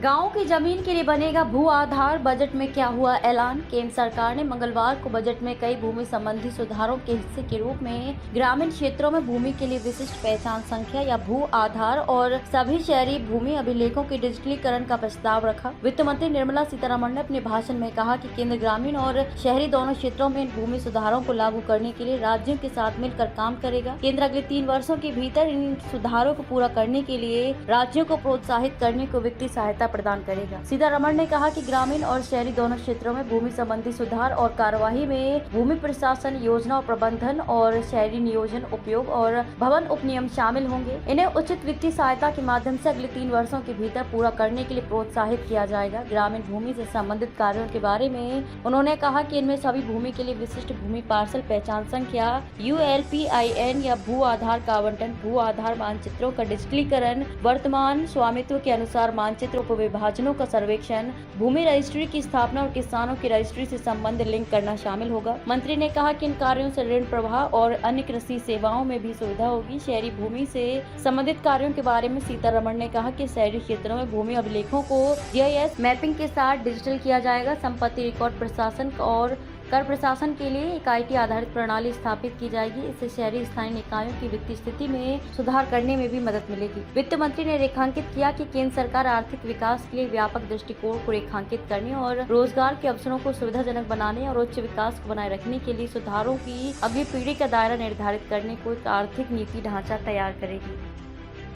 गांव की जमीन के लिए बनेगा भू आधार। बजट में क्या हुआ ऐलान। केंद्र सरकार ने मंगलवार को बजट में कई भूमि संबंधी सुधारों के हिस्से के रूप में ग्रामीण क्षेत्रों में भूमि के लिए विशिष्ट पहचान संख्या या भू आधार और सभी शहरी भूमि अभिलेखों के डिजिटलीकरण का प्रस्ताव रखा। वित्त मंत्री निर्मला सीतारमण ने अपने भाषण में कहा कि केंद्र ग्रामीण और शहरी दोनों क्षेत्रों में इन भूमि सुधारों को लागू करने के लिए राज्यों के साथ मिलकर काम करेगा। केंद्र अगले 3 वर्षों के भीतर इन सुधारों को पूरा करने के लिए राज्यों को प्रोत्साहित करने को वित्तीय सहायता प्रदान करेगा। सीतारमण ने कहा कि ग्रामीण और शहरी दोनों क्षेत्रों में भूमि संबंधी सुधार और कार्यवाही में भूमि प्रशासन, योजना और प्रबंधन और शहरी नियोजन, उपयोग और भवन उपनियम शामिल होंगे। इन्हें उचित वित्तीय सहायता के माध्यम से अगले 3 वर्षों के भीतर पूरा करने के लिए प्रोत्साहित किया जाएगा। ग्रामीण भूमि से संबंधित कार्यों के बारे में उन्होंने कहा कि इनमें सभी भूमि के लिए विशिष्ट भूमि पार्सल पहचान संख्या ULPIN या भू आधार का आवंटन, भू आधार मानचित्रों का डिजिटलीकरण, वर्तमान स्वामित्व के अनुसार मानचित्र उपविभाजनों का सर्वेक्षण, भूमि रजिस्ट्री की स्थापना और किसानों की रजिस्ट्री से संबंध लिंक करना शामिल होगा। मंत्री ने कहा कि इन कार्यों से ऋण प्रवाह और अन्य कृषि सेवाओं में भी सुविधा होगी। शहरी भूमि से संबंधित कार्यों के बारे में सीतारमण ने कहा कि शहरी क्षेत्रों में भूमि अभिलेखों को GIS मैपिंग के साथ डिजिटल किया जाएगा। संपत्ति रिकॉर्ड प्रशासन और कर प्रशासन के लिए एक IT आधारित प्रणाली स्थापित की जाएगी। इससे शहरी स्थानीय निकायों की वित्तीय स्थिति में सुधार करने में भी मदद मिलेगी। वित्त मंत्री ने रेखांकित किया कि केंद्र सरकार आर्थिक विकास के लिए व्यापक दृष्टिकोण को रेखांकित करने और रोजगार के अवसरों को सुविधाजनक बनाने और उच्च विकास को बनाए रखने के लिए सुधारों की अगली पीढ़ी का दायरा निर्धारित करने को एक आर्थिक नीति ढांचा तैयार करेगी।